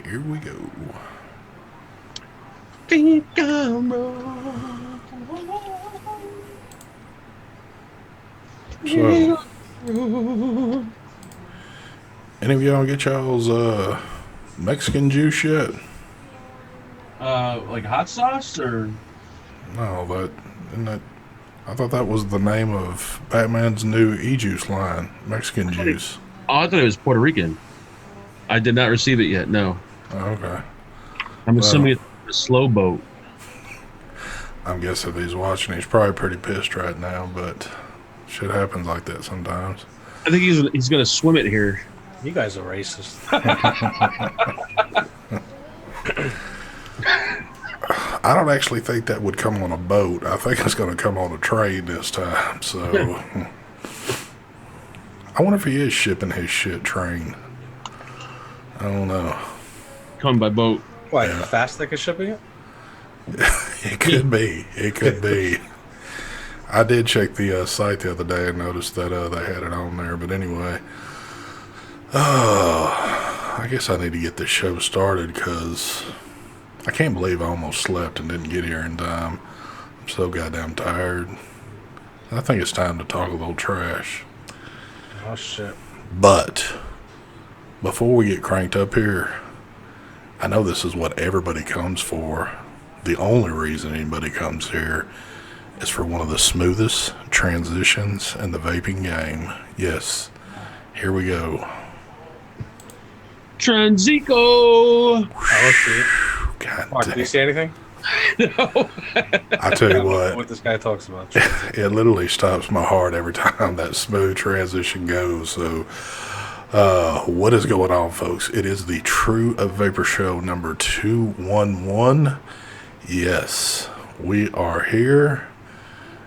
Here we go. Think I'm wrong. So, any of y'all get y'all's Mexican juice yet? Like hot sauce or No, isn't that. I thought that was the name of Batman's new e-juice line, Mexican juice. I thought it was Puerto Rican. I did not receive it yet. No, Oh, okay. I'm Well, assuming it's a slow boat. I'm guessing if he's watching, he's probably pretty pissed right now, but shit happens like that sometimes. I think he's gonna swim it here. You guys are racist. I don't actually think that would come on a boat. I think it's going to come on a train this time. So, I wonder if he is shipping his shit train. I don't know. Coming by boat. Why? Yeah. Fast Thick is shipping it? It could be. It could be. I did check the site the other day and noticed that they had it on there. But anyway, I guess I need to get this show started because I can't believe I almost slept and didn't get here in time. I'm so goddamn tired. I think it's time to talk a little trash. Oh, shit. But before we get cranked up here, I know this is what everybody comes for. The only reason anybody comes here is for one of the smoothest transitions in the vaping game. Yes, here we go. Transico. Oh, let's see it. God Mark, do you damn. see anything? No. I tell you What what, this guy talks about. it literally stops my heart every time that smooth transition goes. So, what is going on, folks? It is the True of Vapor Show number 211. Yes, we are here,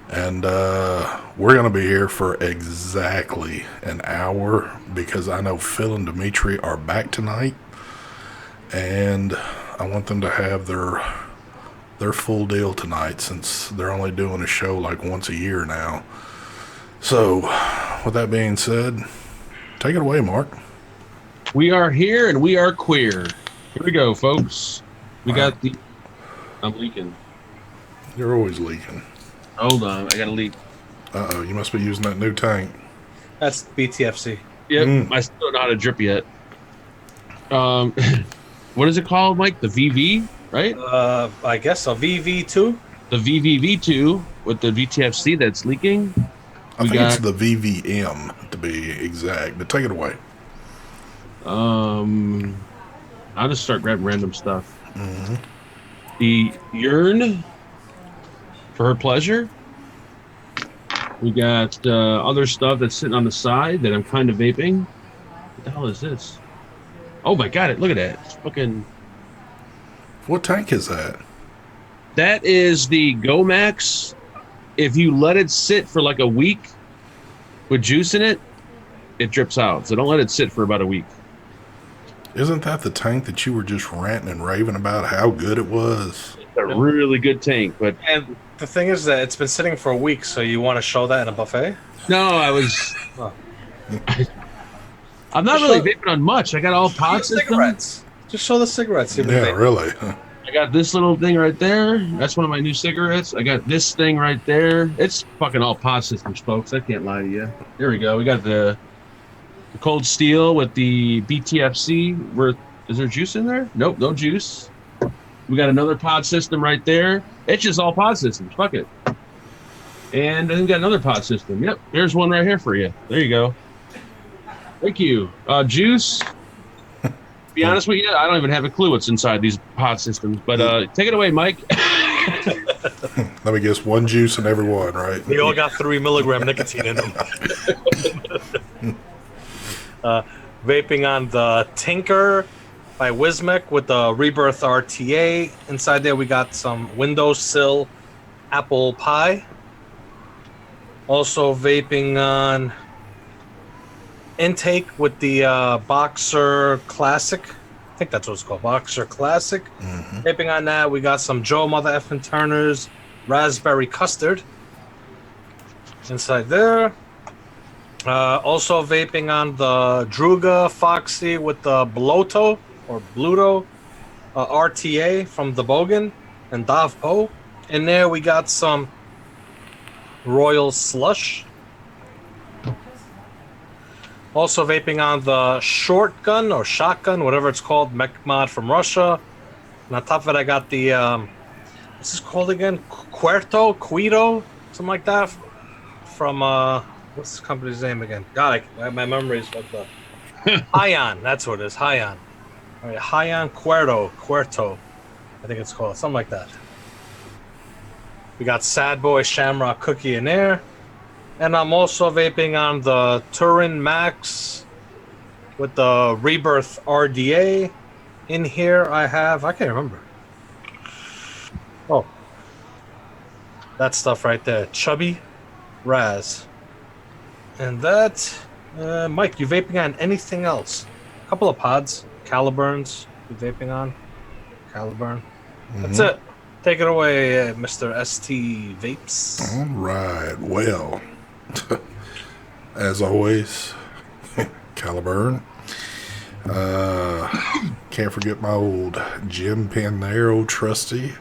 and we're going to be here for exactly an hour because I know Phil and Dimitri are back tonight, and I want them to have their full deal tonight since they're only doing a show like once a year now. So, with that being said, take it away, Mark. We are here and we are queer. Here we go, folks. We got the. I'm leaking. You're always leaking. Hold on, I got to leak. Uh-oh, you must be using that new tank. That's BTFC. Yep, I still don't know how to drip yet. What is it called, Mike? The VV, right? I guess so. VV2? The VVV2 with the VTFC that's leaking. I think it's the VVM to be exact, but take it away. I'll just start grabbing random stuff. The Yearn for her pleasure. We got other stuff that's sitting on the side that I'm kind of vaping. What the hell is this? Oh my god! Look at that! It's fucking. What tank is that? That is the Gomax. If you let it sit for like a week with juice in it, it drips out. So don't let it sit for about a week. Isn't that the tank that you were just ranting and raving about how good it was? It's a really good tank, but And the thing is that it's been sitting for a week, so you want to show that in a buffet? no, I was. Oh. I'm not Just really show- vaping on much. I got all pod systems. Cigarettes. Just show the cigarettes. You've been Yeah, vaping. really. I got this little thing right there. That's one of my new cigarettes. I got this thing right there. It's fucking all pod systems, folks. I can't lie to you. Here we go. We got the cold steel with the BTFC. Is there juice in there? Nope, no juice. We got another pod system right there. It's just all pod systems. Fuck it. And then we got another pod system. Yep, there's one right here for you. There you go. Thank you. Juice. To be honest with you, I don't even have a clue what's inside these pod systems. But take it away, Mike. Let me guess, one juice in every one, right? They all got 3 milligram nicotine in them. Vaping on the Tinker by Wismec with the Rebirth RTA. Inside there, we got some windowsill apple pie. Also vaping on Intake with the Boxer Classic. I think that's what it's called, Boxer Classic. Vaping on that, we got some Joe Mother Effin' Turner's Raspberry Custard. Inside there. Also vaping on the Druga Foxy with the Bloto or Bluto RTA from the Bogan and Dav Po. In there, we got some Royal Slush. Also vaping on the shotgun or shotgun, whatever it's called, mech mod from Russia. And on top of it, I got the what's this called again? Quito, something like that. From what's this company's name again? God, my memory is fucked up. Hyon, that's what it is. Hyon. All right, Hyon Cuerto, I think it's called something like that. We got Sad Boy Shamrock Cookie in there. And I'm also vaping on the Turin Max with the Rebirth RDA. In here I can't remember. Oh. That stuff right there. Chubby Raz. And that, Mike, you vaping on anything else? A couple of pods. Caliburns you vaping on. Caliburn. That's it. Take it away, Mr. ST Vapes. All right. Well, as always, Caliburn. Can't forget my old Jim Panero trusty.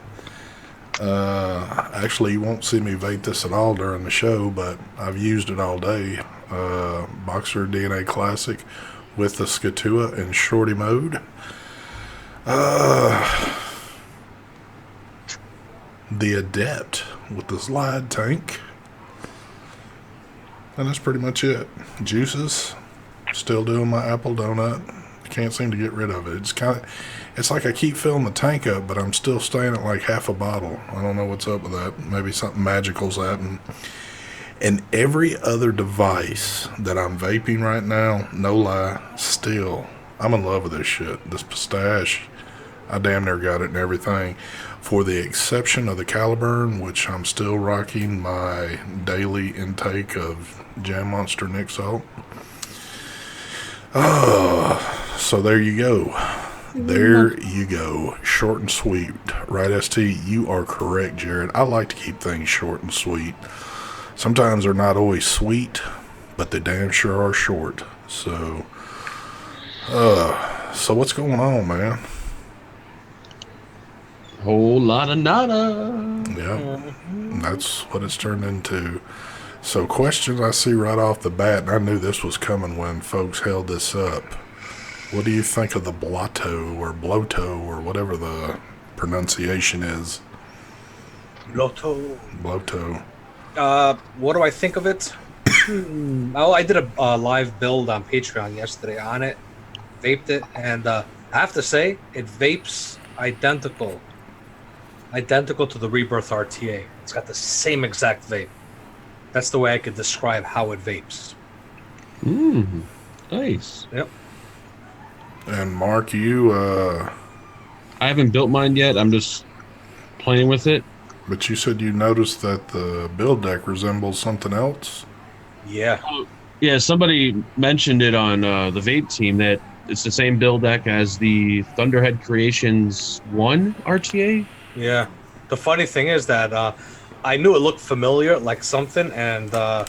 Actually, you won't see me vape this at all during the show, but I've used it all day. Boxer DNA Classic with the Skatua in shorty mode. The Adept with the slide tank. And that's pretty much it. Juices. Still doing my apple donut. Can't seem to get rid of it. It's like I keep filling the tank up, but I'm still staying at like half a bottle. I don't know what's up with that. Maybe something magical's happening. And every other device that I'm vaping right now, no lie, still, I'm in love with this shit. This pistache, I damn near got it and everything. For the exception of the Caliburn, which I'm still rocking my daily intake of Jam Monster Nick Salt. So there you go. There you go. Short and sweet. Right, ST? You are correct, Jared. I like to keep things short and sweet. Sometimes they're not always sweet, but they damn sure are short. So what's going on, man? Whole lot of nada. Yeah, that's what it's turned into. So questions I see right off the bat, and I knew this was coming when folks held this up. What do you think of the blotto or bloto or whatever the pronunciation is? Bloto. Bloto. What do I think of it? Oh, I did a live build on Patreon yesterday on it. Vaped it, and I have to say, it vapes identical to the Rebirth RTA. It's got the same exact vape. That's the way I could describe how it vapes. Nice. Yep. And Mark, you I haven't built mine yet. I'm just playing with it. but you said you noticed that the build deck resembles something else? Yeah. Yeah, somebody mentioned it on the vape team that it's the same build deck as the Thunderhead Creations 1 RTA. Yeah. The funny thing is that I knew it looked familiar, like something, and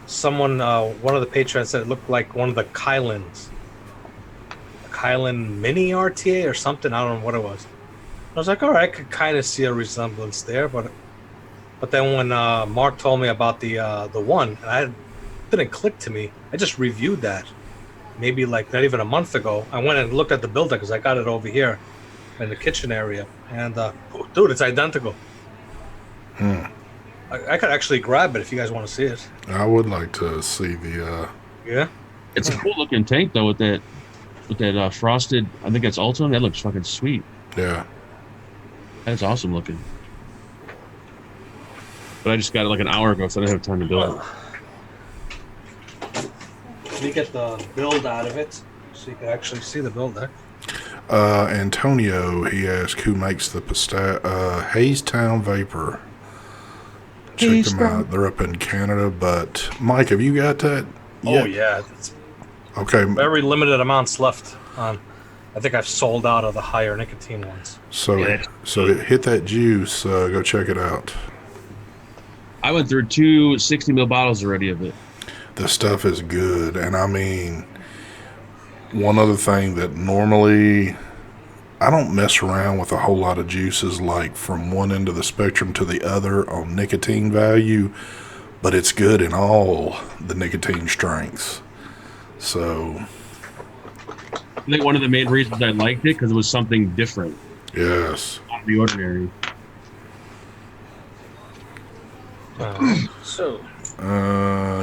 someone, one of the patrons said it looked like one of the Kylans. Kylan Mini RTA or something. I don't know what it was. I was like, all right, I could kind of see a resemblance there, but then when Mark told me about the one, and didn't click to me. I just reviewed that, maybe like not even a month ago. I went and looked at the build deck because I got it over here in the kitchen area, and dude, it's identical. I could actually grab it if you guys want to see it. I would like to see the. Yeah, it's a cool looking tank though with that frosted. I think that's Ultim. That looks fucking sweet. Yeah. That's awesome looking. But I just got it like an hour ago, so I didn't have time to build it. Let me get the build out of it so you can actually see the build deck. Antonio, he asked who makes the Haystown Vapor. Check them out. They're up in Canada. But Mike, have you got that? Oh yeah. It's okay. Very limited amounts left. I think I've sold out of the higher nicotine ones. So hit that juice. Go check it out. I went through 2 60 ml bottles already of it. The stuff is good, and I mean, one other thing that normally I don't mess around with a whole lot of juices like from one end of the spectrum to the other on nicotine value, but it's good in all the nicotine strengths. So, I think one of the main reasons I liked it because it was something different, yes. out of the ordinary.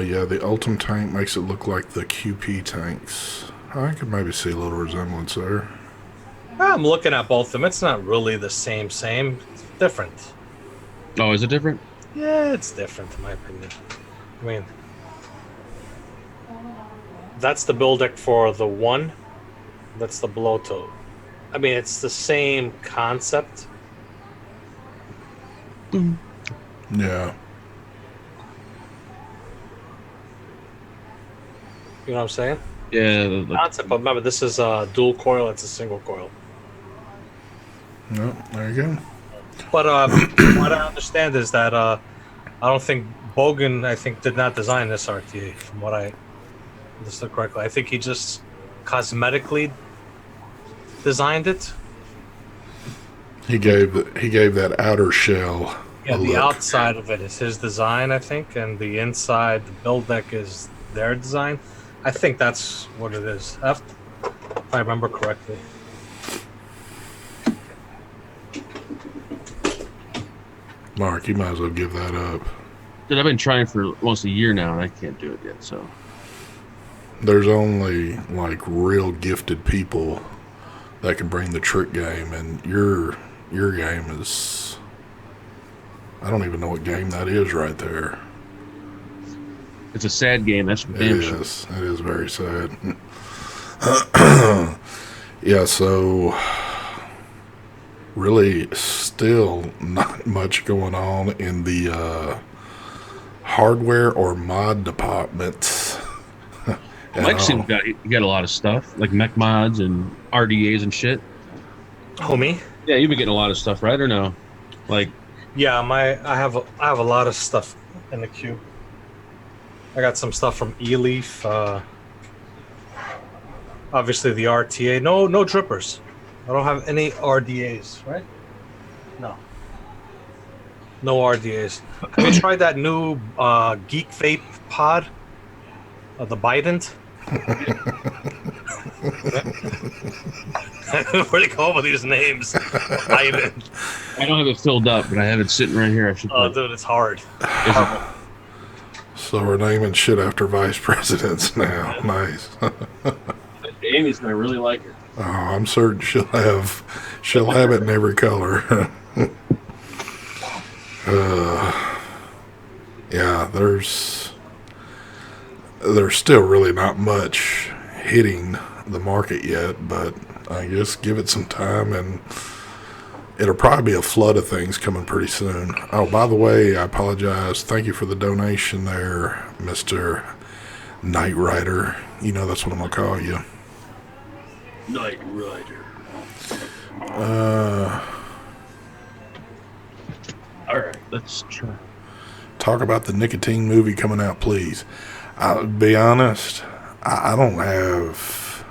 Yeah, the Ultim tank makes it look like the QP tanks. I could maybe see a little resemblance there. I'm looking at both of them. It's not really the same. It's different. Oh, is it different? Yeah, it's different in my opinion. I mean, that's the build deck for the one. That's the blowtorch. I mean, it's the same concept. Yeah. You know what I'm saying? Yeah. Concept, but remember, this is a dual coil. It's a single coil. No, there you go. But what I understand is that I don't think Bogan, I think, did not design this RTA. From what I understood correctly, I think he just cosmetically designed it. He gave that outer shell. Yeah, a the look. outside of it is his design, I think, and the inside, the build deck, is their design. I think that's what it is, if I remember correctly. Mark, you might as well give that up. Dude, I've been trying for almost a year now, and I can't do it yet. So There's only like real gifted people that can bring the trick game, and your game is, I don't even know what game that is right there. it's a sad game. That's for damn sure. It is very sad. Yeah, so really still not much going on in the hardware or mod departments. Mike seems you got a lot of stuff like mech mods and RDAs and shit. Homie? Yeah, you've been getting a lot of stuff, right, or no? Like, Yeah, I have a lot of stuff in the queue. I got some stuff from eLeaf. Obviously the RTA. No drippers. I don't have any RDAs, right? No. No RDAs. Have you tried that new Geek Vape pod? The Bident? Where do you come up with these names? Bident. I don't have it filled up, but I have it sitting right here. I should. Oh, dude, it's hard. So we're naming shit after vice presidents now. Nice. Amy's gonna really like it. Oh, I'm certain she'll have it in every color. Yeah, there's still really not much hitting the market yet, but I guess give it some time and it'll probably be a flood of things coming pretty soon. Oh, by the way, I apologize. Thank you for the donation there, Mr. Knight Rider. You know that's what I'm going to call you. Knight Rider. All right, let's try. Talk about the nicotine movie coming out, please. I'll be honest, I don't have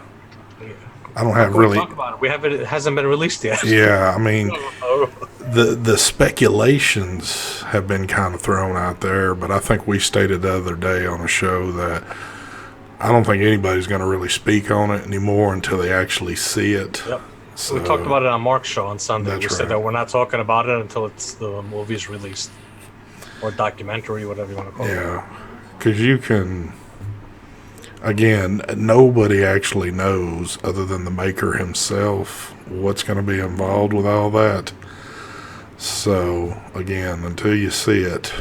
really. Talk about it. It hasn't been released yet. Yeah, I mean, the speculations have been kind of thrown out there, but I think we stated the other day on a show that I don't think anybody's going to really speak on it anymore until they actually see it. Yep. So, we talked about it on Mark's show on Sunday. That's We said right. that we're not talking about it until the movie's released. Or documentary, whatever you want to call it. Yeah, because you can. Again, nobody actually knows, other than the maker himself, what's going to be involved with all that. So, again, until you see it.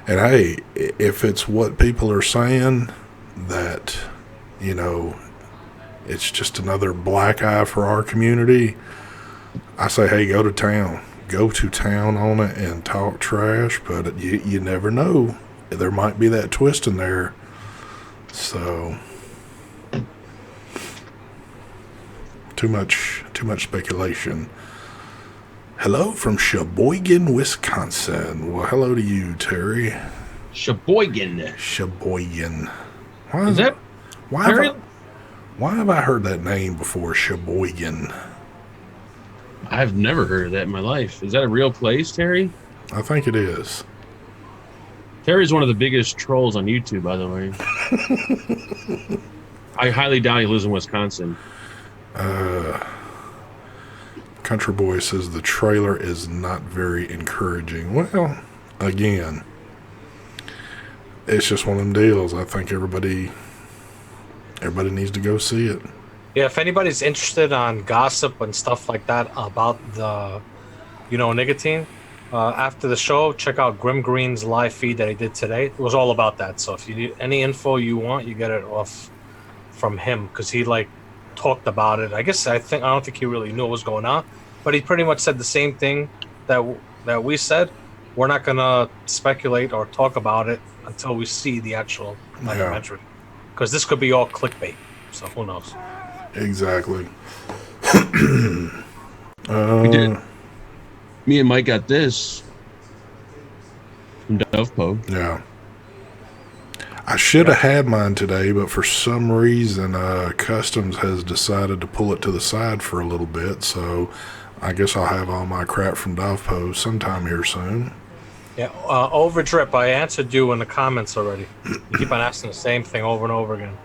And hey, if it's what people are saying, that, it's just another black eye for our community, I say, hey, go to town. Go to town on it and talk trash, but you never know. There might be that twist in there. So, too much speculation. Hello from Sheboygan, Wisconsin. Well, hello to you, Terry. Sheboygan. Sheboygan. Is that why have I heard that name before? Sheboygan. I've never heard of that in my life. Is that a real place, Terry? I think it is. Terry's one of the biggest trolls on YouTube, by the way. I highly doubt he lives in Wisconsin. Country Boy says the trailer is not very encouraging. Well, again, it's just one of them deals. I think everybody needs to go see it. Yeah, if anybody's interested on gossip and stuff like that about the, nicotine, after the show, check out Grim Green's live feed that he did today. It was all about that. So if you need any info you want, you get it off from him because he talked about it. I don't think he really knew what was going on, but he pretty much said the same thing that we said. We're not gonna speculate or talk about it until we see the actual documentary, because this could be all clickbait. So who knows? Exactly. We did. Me and Mike got this from DovePo. Yeah. I should have had mine today, but for some reason, Customs has decided to pull it to the side for a little bit. So I guess I'll have all my crap from DovePo sometime here soon. Yeah, Overdrip, I answered you in the comments already. You keep on asking the same thing over and over again.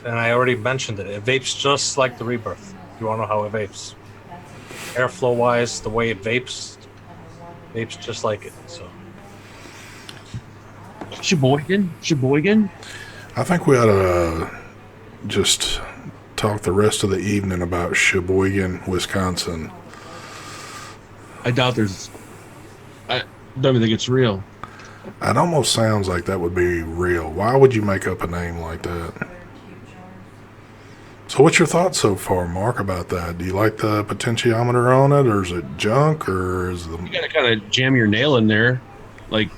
And I already mentioned it. It vapes just like the Rebirth. You want to know how it vapes. Airflow-wise, the way it vapes just like it. So. Sheboygan. I think we ought to just talk the rest of the evening about Sheboygan, Wisconsin. I doubt I don't even think it's real. It almost sounds like that would be real. Why would you make up a name like that? So what's your thoughts so far, Mark, about that? Do you like the potentiometer on it, or is it junk, or is the... You gotta kind of jam your nail in there, like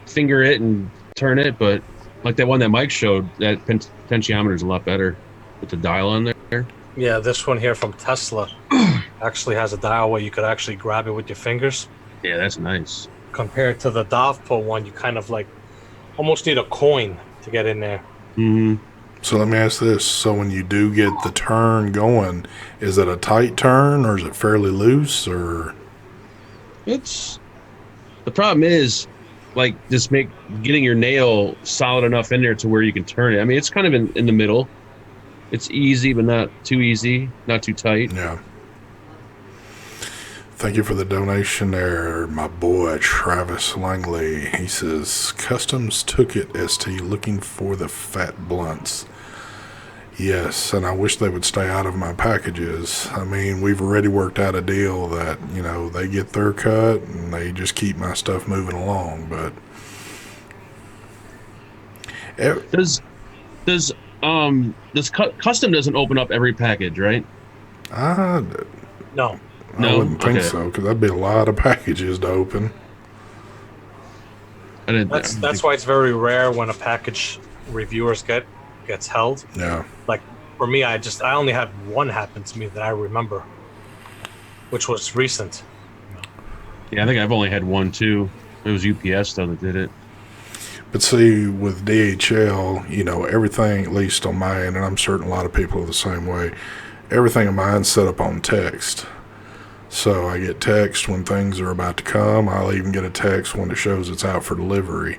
finger it and turn it, but like that one that Mike showed, that potentiometer is a lot better with the dial on there. Yeah, this one here from Tesla actually has a dial where you could actually grab it with your fingers. Yeah, that's nice. Compared to the DovePo one, you kind of almost need a coin to get in there. Mm-hmm. So let me ask this. So when you do get the turn going, is it a tight turn or is it fairly loose, or? The problem is just getting your nail solid enough in there to where you can turn it. I mean, it's kind of in the middle. It's easy, but not too easy, not too tight. Yeah. Thank you for the donation there, my boy Travis Langley. He says, Customs took it, ST, looking for the fat blunts. Yes, and I wish they would stay out of my packages. I mean, we've already worked out a deal that, they get their cut and they just keep my stuff moving along, but... Does Custom doesn't open up every package, right? No. I wouldn't think so, because that'd be a lot of packages to open. That's why it's very rare when a package reviewers gets held. Yeah. Like for me, I only had one happen to me that I remember, which was recent. Yeah, I think I've only had one too. It was UPS though that did it. But see, with DHL, everything, at least on my end, and I'm certain a lot of people are the same way, everything of mine's set up on text. So I get text when things are about to come. I'll even get a text when it shows it's out for delivery.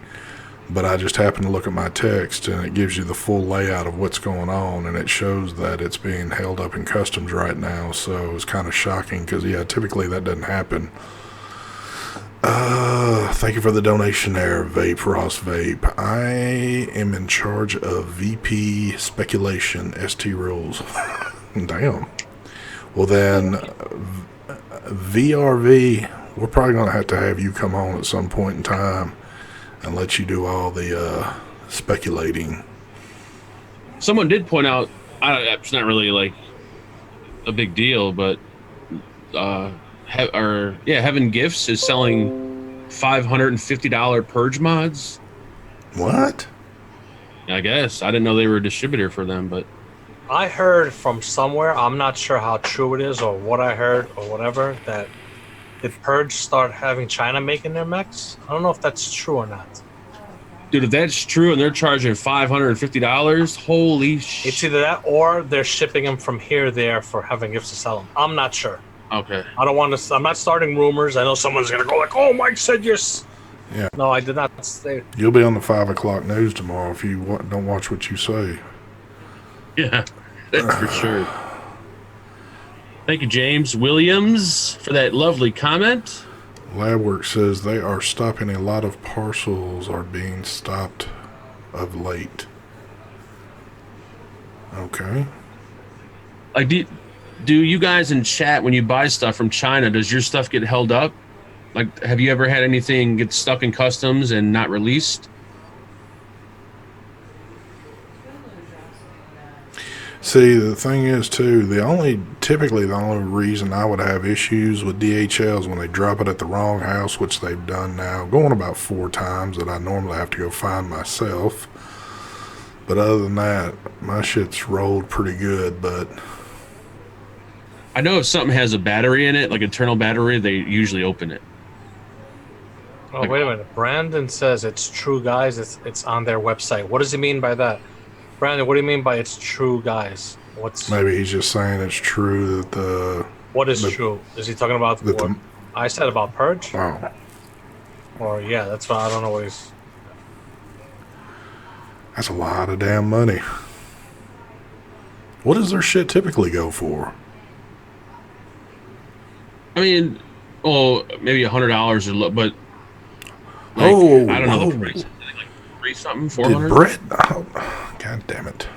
But I just happen to look at my text, and it gives you the full layout of what's going on, and it shows that it's being held up in Customs right now. So it's kind of shocking because, typically that doesn't happen. Thank you for the donation there, Vape Ross Vape. I am in charge of VP Speculation, ST Rules. Damn. Well then, VRV, we're probably going to have you come on at some point in time and let you do all the speculating. Someone did point out, it's not really a big deal, but Heaven Gifts is selling $550 purge mods. What? I guess. I didn't know they were a distributor for them, but I heard from somewhere, I'm not sure how true it is or what I heard or whatever, that did Purge start having China making their mechs? I don't know if that's true or not. Dude, if that's true and they're charging $550, holy shit. It's either that or they're shipping them from here there for Heaven Gifts to sell them. I'm not sure. Okay. I don't want to. I'm not starting rumors. I know someone's gonna go like, "Oh, Mike said yes." Yeah. No, I did not say. You'll be on the 5 o'clock news tomorrow if you don't watch what you say. Yeah, that's for sure. Thank you, James Williams, for that lovely comment. Labwork says they are stopping a lot of parcels are being stopped of late. Okay. Like, do you guys in chat, when you buy stuff from China, does your stuff get held up? Like, have you ever had anything get stuck in customs and not released? See, the thing is, too, typically the only reason I would have issues with DHL is when they drop it at the wrong house, which they've done now, going about 4 times that I normally have to go find myself. But other than that, my shit's rolled pretty good, but... I know if something has a battery in it, like internal battery, they usually open it. Oh, wait a minute. Brandon says it's true, guys. It's on their website. What does he mean by that? Brandon, what do you mean by it's true, guys? Maybe he's just saying it's true that What is true? Is he talking about what I said about Purge? Oh. Or, yeah, that's what I don't know what he's... That's a lot of damn money. What does their shit typically go for? I mean, maybe $100 or but like, I don't know the price. Like 3 something, 400. Did Brett? Oh, God damn it!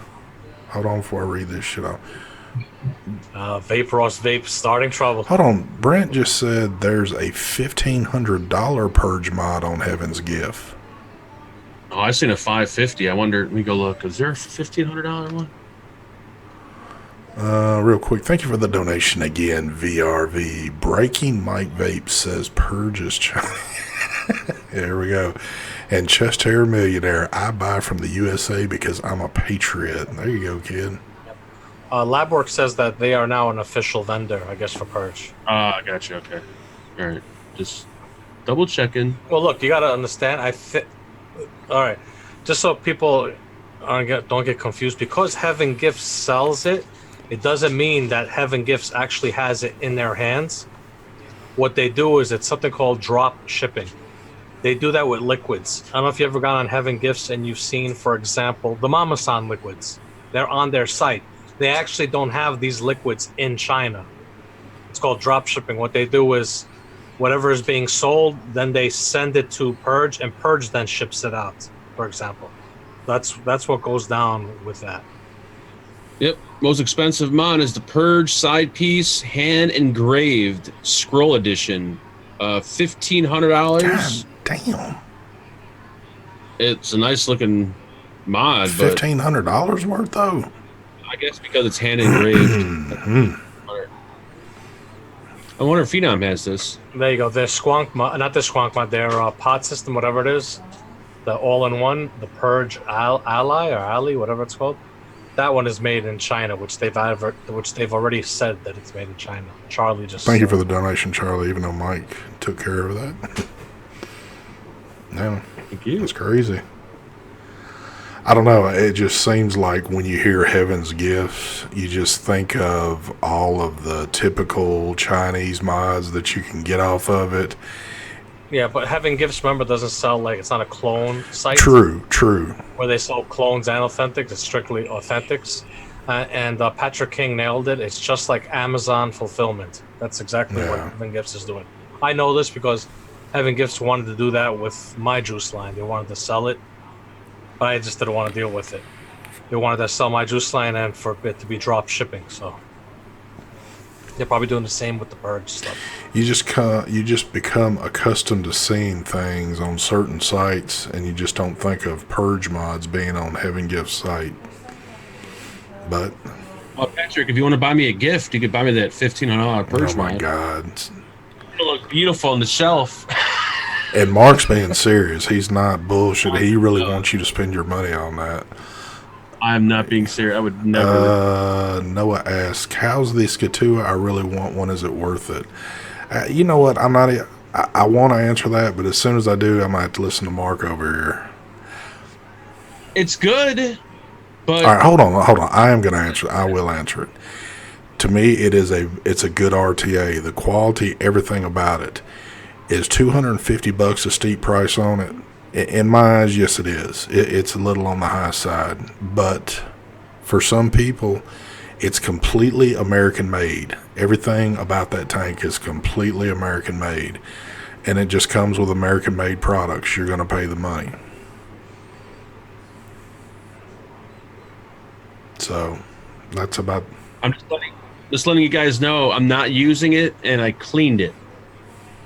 Hold on before I read this shit out. Vape starting trouble. Hold on, Brent just said there's a $1,500 purge mod on Heaven's Gift. Oh, I seen a $550. I wonder. Let me go look. Is there a $1,500 one? Real quick, thank you for the donation again, VRV. Breaking Mike Vapes says Purge is China. There we go. And Chest Hair Millionaire, I buy from the USA because I'm a patriot. There you go, kid. Labwork says that they are now an official vendor, I guess, for Purge. Ah, I got you. Okay. All right. Just double checking. Well, look, you got to understand. All right. Just so people don't get confused, because Heaven Gifts sells it, it doesn't mean that Heaven Gifts actually has it in their hands. What they do is it's something called drop shipping. They do that with liquids. I don't know if you ever gone on Heaven Gifts and you've seen, for example, the Mama San liquids. They're on their site. They actually don't have these liquids in China. It's called drop shipping. What they do is whatever is being sold, then they send it to Purge, and Purge then ships it out, for example. That's what goes down with that. Yep. Most expensive mod is the Purge side piece, hand engraved scroll edition. $1,500. Damn. It's a nice looking mod, but $1,500 worth though. I guess because it's hand engraved. I wonder if Phenom has this. There you go. Their Squonk mod, not the Squonk mod, their pod system, whatever it is, the all-in-one, the Purge Ally or Ally, whatever it's called. That one is made in China, which they've already said that it's made in China. Charlie just thank you for the donation, Charlie. Even though Mike took care of that. Yeah, thank you. That's crazy. I don't know. It just seems like when you hear Heaven's Gifts, you just think of all of the typical Chinese mods that you can get off of it. Yeah, but Heaven Gifts, remember, doesn't sell, like, it's not a clone site. True. Where they sell clones and authentics. It's strictly authentics. And Patrick King nailed it. It's just like Amazon fulfillment. That's exactly what Heaven Gifts is doing. I know this because Heaven Gifts wanted to do that with my juice line. They wanted to sell it, but I just didn't want to deal with it. They wanted to sell my juice line and for it to be drop shipping, so... They're probably doing the same with the Purge stuff. You just become accustomed to seeing things on certain sites, and you just don't think of Purge mods being on Heaven Gift's site. But well, Patrick, if you want to buy me a gift, you could buy me that $1,500 Purge mod. Oh my God! It'll look beautiful on the shelf. And Mark's being serious. He's not bullshit. He really wants you to spend your money on that. I'm not being serious. I would never. Noah asks, how's the Skatua? I really want one. Is it worth it? You know what? I'm not. I want to answer that, but as soon as I do, I might have to listen to Mark over here. It's good, but all right, hold on. I am going to answer. I will answer it. to me, it's a good RTA. The quality, everything about it. Is $250 a steep price on it? In my eyes, yes, it is. It's a little on the high side, but for some people, it's completely American made. Everything about that tank is completely American made, and it just comes with American made products. You're going to pay the money. So that's about. I'm just letting you guys know I'm not using it, and I cleaned it.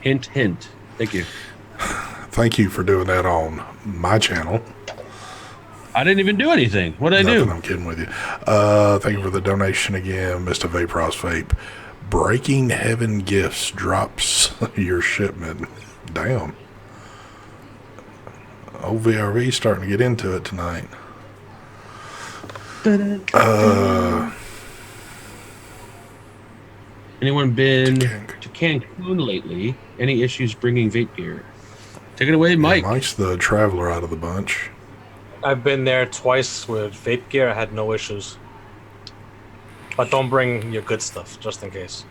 Hint, hint. Thank you. Thank you for doing that on my channel. I didn't even do anything. What did I do? I'm kidding with you. Thank you for the donation again, Mr. Vapros Vape. Breaking Heaven Gifts drops your shipment. Damn. OVRV starting to get into it tonight. Anyone been to Cancun lately? Any issues bringing vape gear? Take it away, Mike. Yeah, Mike's the traveler out of the bunch. I've been there twice with vape gear. I had no issues. But don't bring your good stuff, just in case.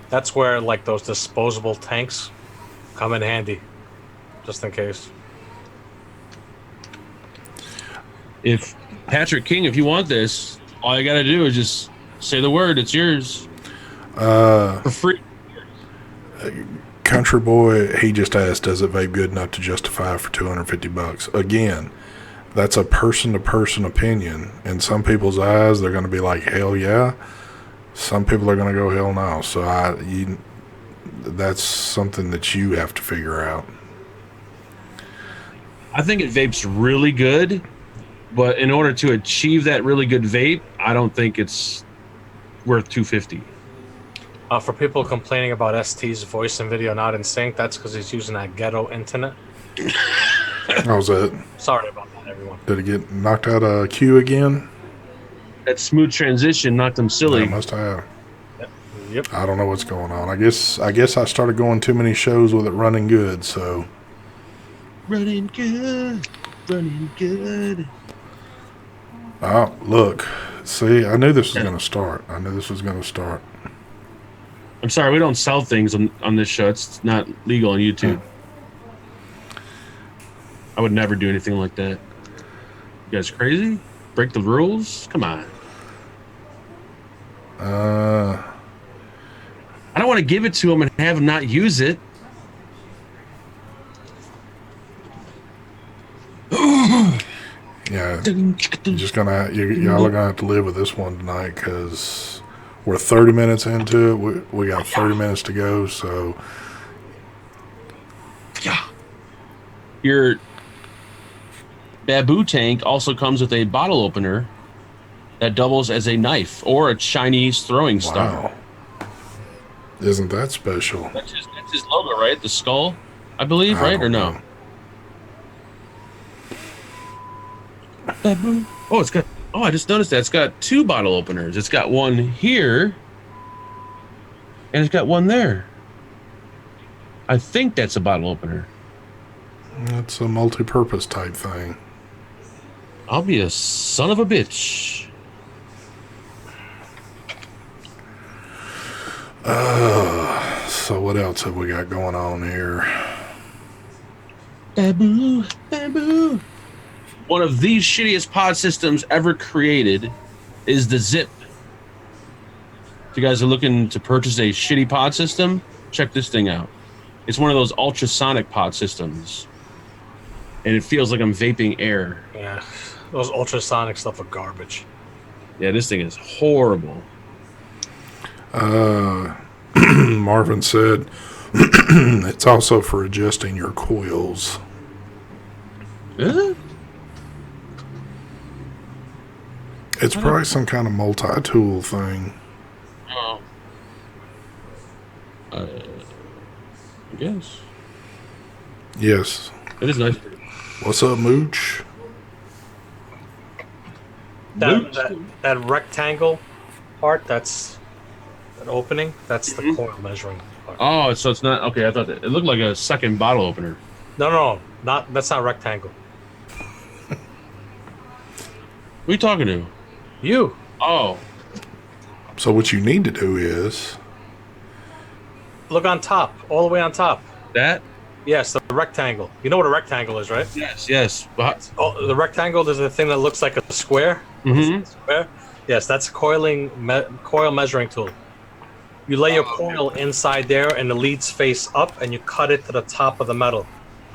That's where, like, those disposable tanks come in handy, just in case. If Patrick King, if you want this, all you gotta do is just say the word. It's yours for free. Country Boy, he just asked, does it vape good enough to justify for $250? Again, that's a person-to-person opinion. In some people's eyes, they're going to be like, hell yeah. Some people are going to go, hell no. So that's something that you have to figure out. I think it vapes really good, but in order to achieve that really good vape, I don't think it's worth $250. For people complaining about ST's voice and video not in sync, that's because he's using that ghetto internet. How's that? Sorry about that, everyone. Did it get knocked out of queue again? That smooth transition knocked him silly. I must have. Yep. I don't know what's going on. I guess I started going too many shows with it running good, so. Running good. Running good. Oh, look. See, I knew this was going to start. I'm sorry, we don't sell things on this show. It's not legal on YouTube. I would never do anything like that. You guys crazy? Break the rules? Come on. I don't want to give it to him and have him not use it. Yeah, y'all are gonna have to live with this one tonight because we're 30 minutes into it. We got 30 minutes to go, so. Yeah. Your Babu tank also comes with a bottle opener that doubles as a knife or a Chinese throwing star. Wow. Isn't that special? That's his logo, right? The skull, I believe, right? Or no? Babu. Oh, it's got. Oh, I just noticed that it's got two bottle openers. It's got one here, and it's got one there. I think that's a bottle opener. It's a multi-purpose type thing. I'll be a son of a bitch. So what else have we got going on here? Babu, Babu. One of the shittiest pod systems ever created is the Zip. If you guys are looking to purchase a shitty pod system, check this thing out. It's one of those ultrasonic pod systems. And it feels like I'm vaping air. Yeah, those ultrasonic stuff are garbage. Yeah, this thing is horrible. Marvin said it's also for adjusting your coils. Is it? It's probably some kind of multi-tool thing. Oh. I guess. Yes. It is nice. What's up, Mooch? That rectangle part, that's an opening. That's the coil measuring part. Oh, so it's not okay. I thought it looked like a second bottle opener. No, that's not rectangle. Who are you talking to? You. Oh, So what you need to do is, Look on top, all the way on top. that? Yes, the rectangle. You know what a rectangle is, right? Yes, yes. Oh, the rectangle is the thing that looks like a square. Mm-hmm. Square. Yes, that's a coil measuring tool. You lay your coil inside there, and the leads face up, and you cut it to the top of the metal.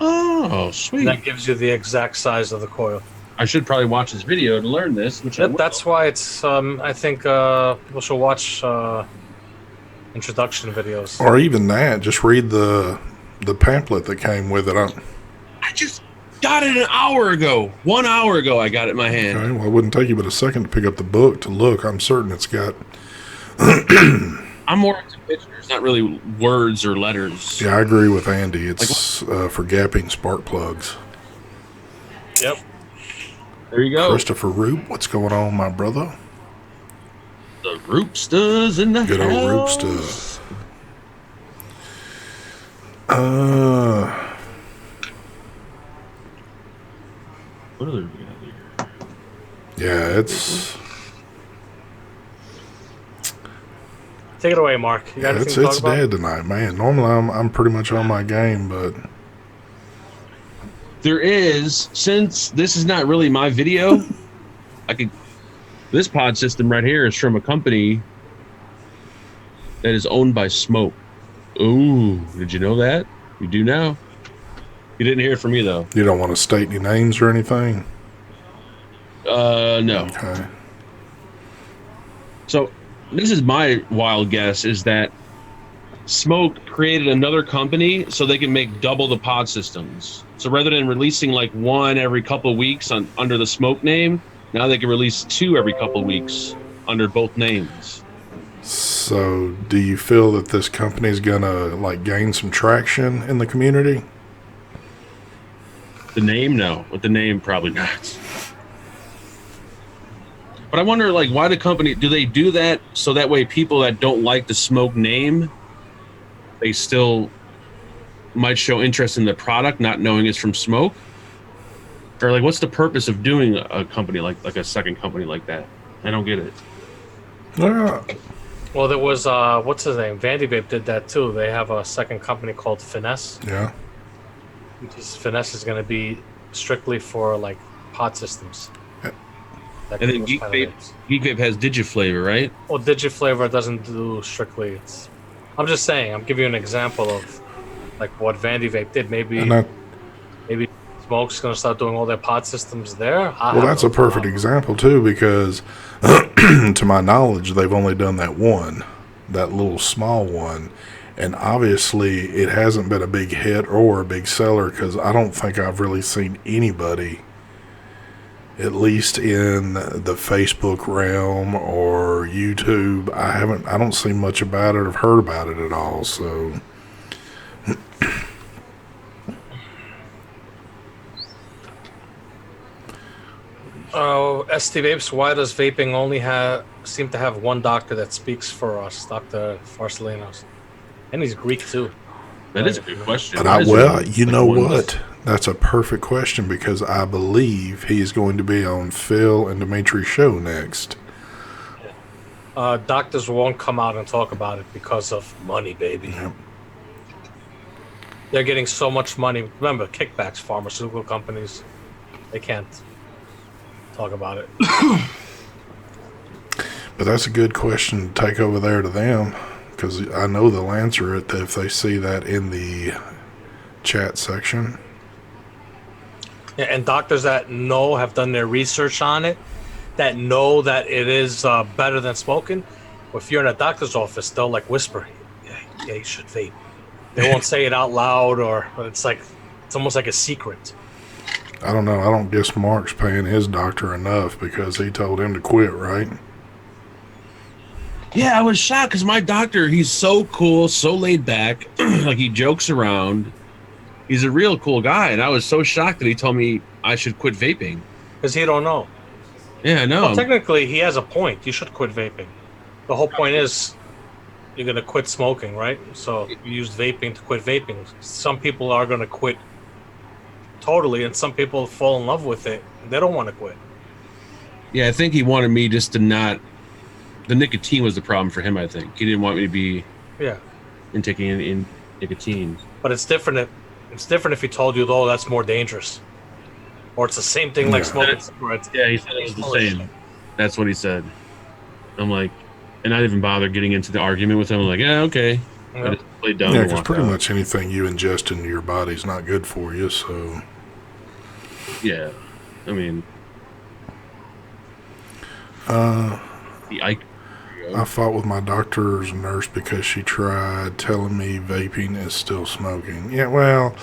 Oh, And sweet. that gives you the exact size of the coil. I should probably watch this video to learn this. Which I will. That's why it's. I think people should watch introduction videos. or even that, just read the pamphlet that came with it. I just got it an hour ago. 1 hour ago, I got it in my hand. Okay, well, it wouldn't take you but a second to pick up the book to look. I'm certain it's got. I'm more into pictures, not really words or letters. Yeah, I agree with Andy. It's for gapping spark plugs. Yep. There you go. Christopher Roop, what's going on, my brother? The Roopsters in the Good old house. Roopster. What other we got here? Yeah, it's Take it away, Mark. You got anything to talk it's about? dead tonight, man. Normally I'm pretty much on my game, but There is, since this is not really my video, this pod system right here is from a company that is owned by Smoke. Ooh, did you know that? You do now? You didn't hear it from me though. you don't want to state any names or anything. No. Okay. So this is my wild guess, is that Smoke created another company so they can make double the pod systems. So rather than releasing like one every couple of weeks under the Smoke name, now they can release 2 every couple of weeks under both names. So, do you feel that this company is gonna like gain some traction in the community? The name, no. With the name, probably not. But I wonder, like, why the company, do they do that so that way people that don't like the Smoke name, they still might show interest in the product, not knowing it's from Smoke? Or like, what's the purpose of doing a company like a second company like that? I don't get it. Yeah. Well, there was what's his name? Vandy Vape did that too. They have a second company called Finesse. Yeah. Finesse is going to be strictly for like pod systems. Yeah. That And then goes Geek kind of Vape, vapes. Geek Vape has Digiflavor, right? Well, Digiflavor doesn't do strictly. It's. I'm just saying. I'm giving you an example of like what Vandy Vape did. Maybe Smoke's going to start doing all their pod systems there. Well, that's a perfect example too, because to my knowledge, they've only done that little small one, and obviously it hasn't been a big hit or a big seller, because I don't think I've really seen anybody, at least in the Facebook realm or YouTube. I don't see much about it. I've heard about it at all. So. Oh, ST Vapes. Why does vaping only seem to have one doctor that speaks for us, Dr. Farsalinos? And he's Greek too. That is a good question. But you know what? That's a perfect question, because I believe he's going to be on Phil and Dimitri's show next. Doctors won't come out and talk about it because of money, baby. Yep. They're getting so much money. Remember, kickbacks, pharmaceutical companies, they can't talk about it. But that's a good question to take over there to them, because I know they'll answer it if they see that in the chat section. Yeah, and doctors that know, have done their research on it, that know that it is better than smoking. If you're in a doctor's office, they'll like whisper, yeah, you should vape. They won't say it out loud, or it's almost like a secret. I don't know. I don't guess Mark's paying his doctor enough, because he told him to quit, right? Yeah, I was shocked because my doctor, he's so cool, so laid back, like he jokes around. He's a real cool guy, and I was so shocked that he told me I should quit vaping. Because he don't know. Yeah, I know. Well, technically, he has a point. You should quit vaping. The whole point is you're going to quit smoking, right? So you use vaping to quit vaping. Some people are going to quit totally, and some people fall in love with it. They don't want to quit. Yeah, I think he wanted me just to not the nicotine was the problem for him. I think he didn't want me to be taking in nicotine. But it's different. It's different if he told you, though, that's more dangerous, or it's the same thing like smoking cigarettes. Yeah, he said it was the same. That's what he said. I'm like, and I didn't even bother getting into the argument with him. I'm like, yeah, okay. I just played dumb. Yeah, because pretty much anything you ingest into your body is not good for you. So. Yeah, I mean. I fought with my doctor's nurse because she tried telling me vaping is still smoking. Yeah, well,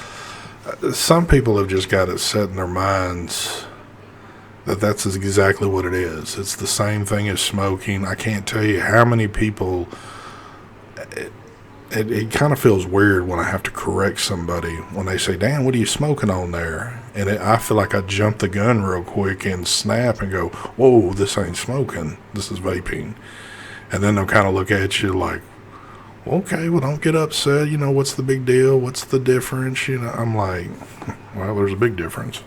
some people have just got it set in their minds that that's exactly what it is. It's the same thing as smoking. I can't tell you how many people. It kind of feels weird when I have to correct somebody when they say, Dan, what are you smoking on there? And I feel like I jump the gun real quick and snap and go, whoa, this ain't smoking. This is vaping. And then they'll kind of look at you like, okay, well, don't get upset. You know, what's the big deal? What's the difference? You know, I'm like, well, there's a big difference.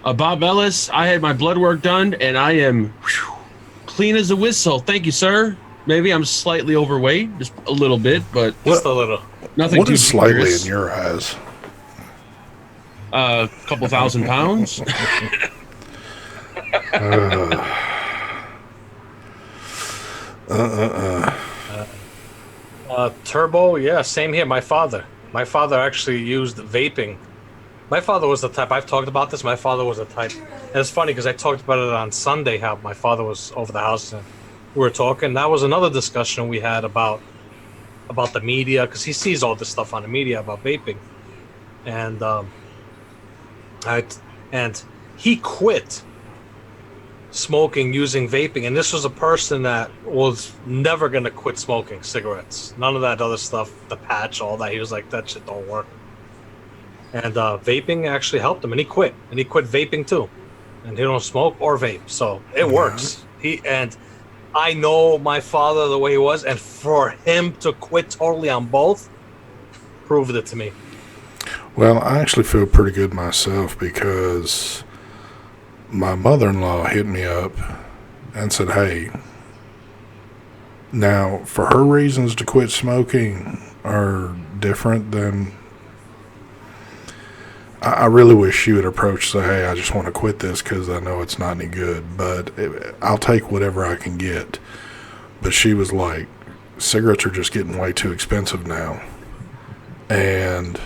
Bob Ellis, I had my blood work done, and I am clean as a whistle. Thank you, sir. Maybe I'm slightly overweight, just a little bit, but just a little. Nothing. What too is slightly dangerous. in your eyes? A couple thousand pounds. Turbo, yeah, same here. My father actually used vaping. My father was the type, I've talked about this, my father was the type, and it's funny because I talked about it on Sunday, how my father was over the house and we were talking. That was another discussion we had about the media, because he sees all this stuff on the media about vaping, and he quit smoking using vaping, and this was a person that was never going to quit smoking cigarettes, none of that other stuff, the patch, all that. He was like, that shit don't work. And vaping actually helped him, and he quit vaping too, and he don't smoke or vape, so it works. I know my father the way he was, and for him to quit totally on both proved it to me. Well, I actually feel pretty good myself because my mother-in-law hit me up and said, hey, now for her reasons to quit smoking are different than I really wish she would approach, say, hey, I just want to quit this because I know it's not any good, but I'll take whatever I can get. But she was like, cigarettes are just getting way too expensive now. And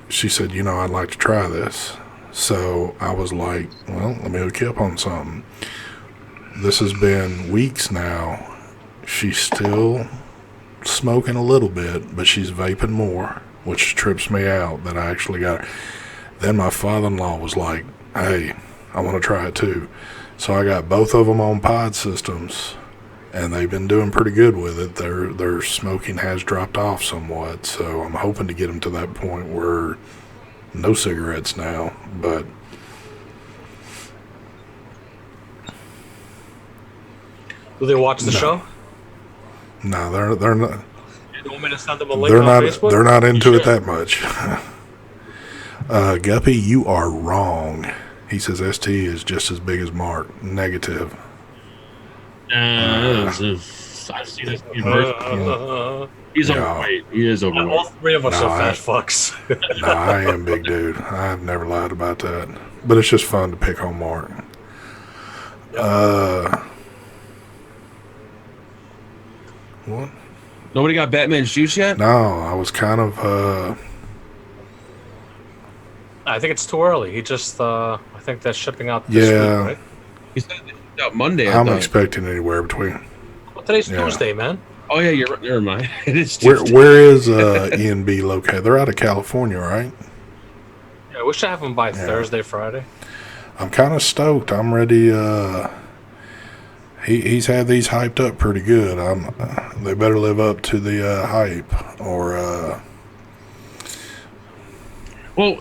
she said, you know, I'd like to try this. So I was like, well, let me hook you up on something. This has been weeks now. She's still smoking a little bit, but she's vaping more, which trips me out that I actually got her. Then my father-in-law was like, hey, I want to try it too. So I got both of them on pod systems, and they've been doing pretty good with it. Their smoking has dropped off somewhat, so I'm hoping to get them to that point where no cigarettes now, but do they watch the show? No, they're not. You want me to send them a link on Facebook? They're not into it that much. Guppy, you are wrong. He says ST is just as big as Mark. Negative. I've seen this in person. He's overweight. He is overweight. All three of us are fat fucks. No, I am big dude. I've never lied about that. But it's just fun to pick on Mark. What? Nobody got Batman's juice yet? No, I was kind of I think it's too early. He just I think they're shipping out this week, right? He said they shipped out Monday. I'm expecting anywhere between. Well, today's Tuesday, man. Oh yeah, you're never mind. It is Tuesday. Where is E&B located? They're out of California, right? Yeah, we should have them by Thursday, Friday. I'm kind of stoked. I'm ready. He's had these hyped up pretty good. They better live up to the hype, or. Well,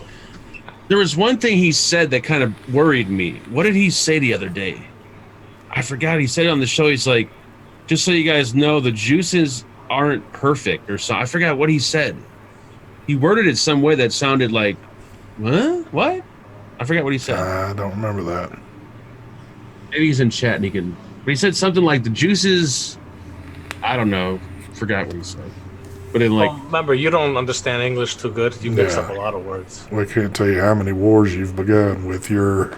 there was one thing he said that kind of worried me. What did he say the other day? I forgot. He said on the show, he's like, just so you guys know, the juices aren't perfect or something. I forgot what he said. He worded it some way that sounded like, huh? What? I forgot what he said. I don't remember that. Maybe he's in chat and he can. But he said something like the juices. I don't know. Forgot what he said. But in like, Remember, you don't understand English too good. You mix Yeah. up a lot of words. We can't tell you how many wars you've begun with your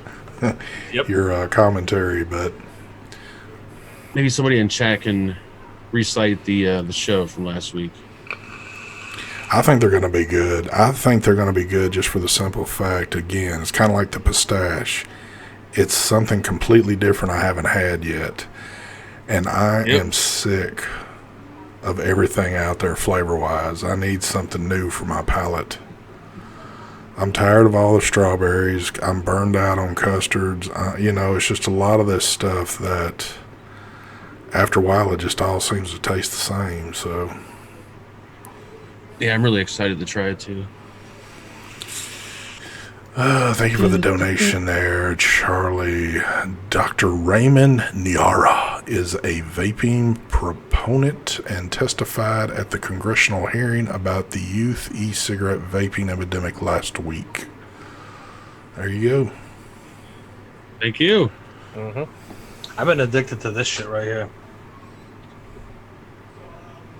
Yep. your commentary, but maybe somebody in chat can recite the show from last week. I think they're going to be good. I think they're going to be good just for the simple fact, again, it's kind of like the pistache. It's something completely different I haven't had yet. And I am sick of everything out there flavor-wise. I need something new for my palate. I'm tired of all the strawberries. I'm burned out on custards. It's just a lot of this stuff that after a while it just all seems to taste the same. So, yeah, I'm really excited to try it too. Thank you for the donation there, Charlie. Dr. Raymond Niara is a vaping proponent and testified at the congressional hearing about the youth e-cigarette vaping epidemic last week. There you go. Thank you. I've been addicted to this shit right here.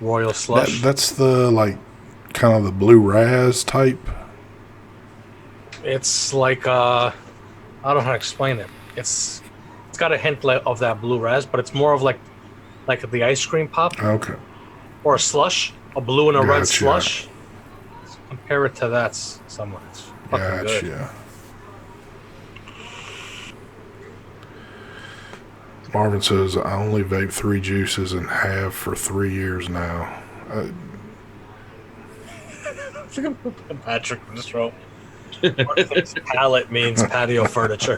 Royal Slush. That's the, kind of the blue raz type. It's like I don't know how to explain it. It's got a hint of that blue raz, but it's more of like the ice cream pop Okay. or a slush, a blue and a red Gotcha. slush. Compare it to that somewhat. It's fucking good. Gotcha. Marvin says, I only vape 3 juices and have for 3 years now. Patrick just wrote. Pallet means patio furniture.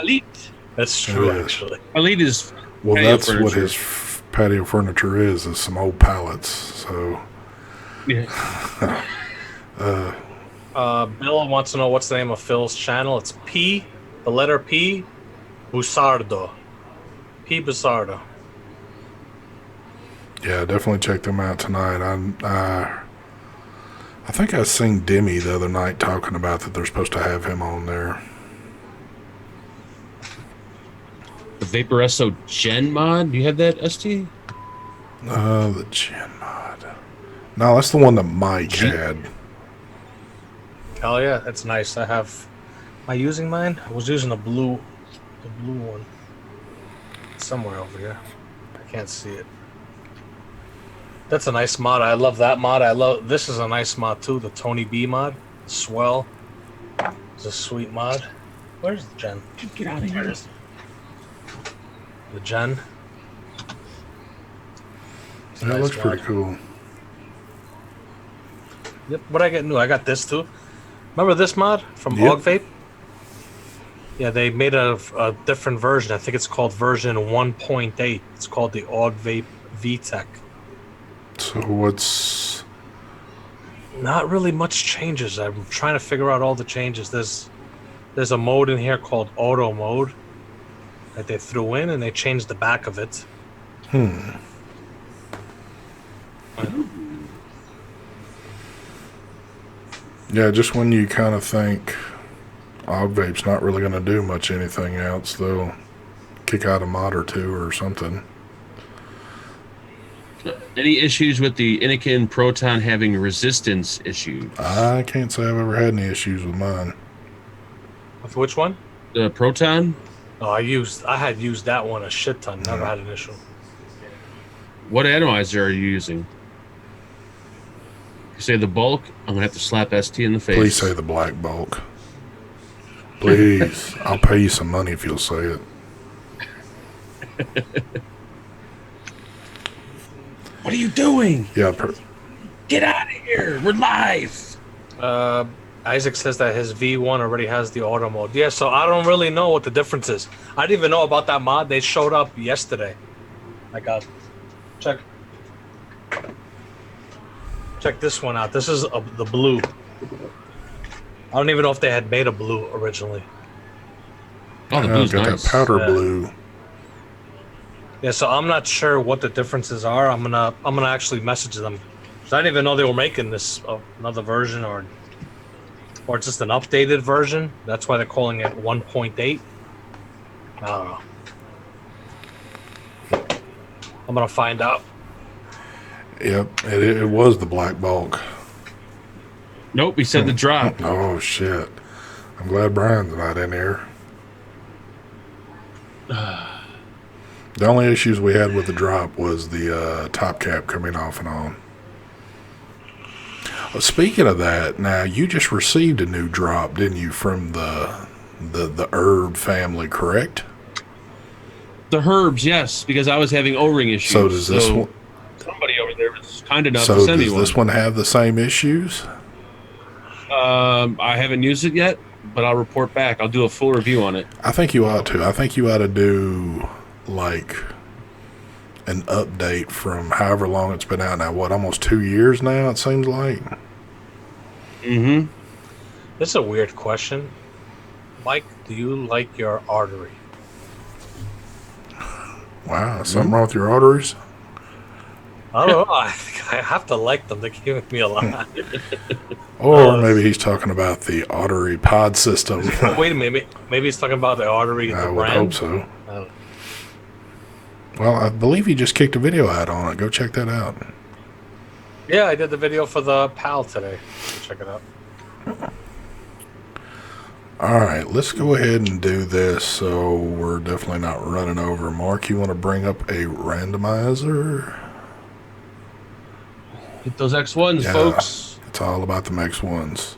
Elite. That's true, It is. actually. Elite is. Well, patio that's what furniture. his patio furniture is some old pallets. So, Yeah. Bill wants to know what's the name of Phil's channel. It's P, the letter P, Busardo. P Busardo. yeah, definitely check them out tonight. I think I seen Demi the other night talking about that they're supposed to have him on there. The Vaporesso Gen mod. You have that, ST? The Gen mod. No, that's the one that Mike had. Hell yeah, that's nice. Am I using mine? I was using the blue one. It's somewhere over here. I can't see it. That's a nice mod. I love that mod. This is a nice mod too. The Tony B mod, Swell. It's a sweet mod. Where's the Gen? Get out of here. The Gen. It's a That nice looks pretty mod. cool. Yep. What I get new? I got this too. Remember this mod from Yep. Og Vape? Yeah, they made a different version. I think it's called version 1.8. It's called the Og Vape VTech. So what's... Not really much changes. I'm trying to figure out all the changes. There's a mode in here called Auto Mode that they threw in, and they changed the back of it. Yeah, just when you kind of think Og Vape's not really going to do much anything else, they'll kick out a mod or two or something. Any issues with the Anakin Proton having resistance issues? I can't say I've ever had any issues with mine. With which one? The Proton? No, I had used that one a shit ton. Never had an issue. What atomizer are you using? You say the bulk, I'm gonna have to slap ST in the face. Please say the black bulk. Please. I'll pay you some money if you'll say it. What are you doing? Yeah, Get out of here! We're live. Isaac says that his V1 already has the auto mode. Yeah, so I don't really know what the difference is. I didn't even know about that mod. They showed up yesterday. Check this one out. This is the blue. I don't even know if they had made a blue originally. Oh, the yeah, blue's got nice. that powder Yeah. blue. Yeah, so I'm not sure what the differences are. I'm gonna actually message them. 'Cause I didn't even know they were making this another version or just an updated version. That's why they're calling it 1.8. I don't know. I'm gonna find out. Yep, it was the black bulk. Nope, he said the drop. Oh shit! I'm glad Brian's not in here. The only issues we had with the drop was the top cap coming off and on. Speaking of that, now you just received a new drop, didn't you, from the herb family, correct? The herbs, yes, because I was having O-ring issues. So does this one? Somebody over there was kind enough So to send me does one. this one have the same issues? I haven't used it yet, but I'll report back. I'll do a full review on it. I think you ought to. I think you ought to do like an update from however long it's been out now. What, almost 2 years now? It seems like. Mm-hmm. This is a weird question. Mike, do you like your artery? Wow, something wrong with your arteries? I don't know. I think I have to like them. They give me a lot. Or maybe he's talking about the artery pod system. Wait a minute. Maybe he's talking about the artery. I The would brand. hope so. I don't know. Well, I believe he just kicked a video out on it. Go check that out. Yeah, I did the video for the PAL today. So check it out. All right, let's go ahead and do this so we're definitely not running over. Mark, you want to bring up a randomizer? Get those X1s, Yeah. folks. It's all about the X1s.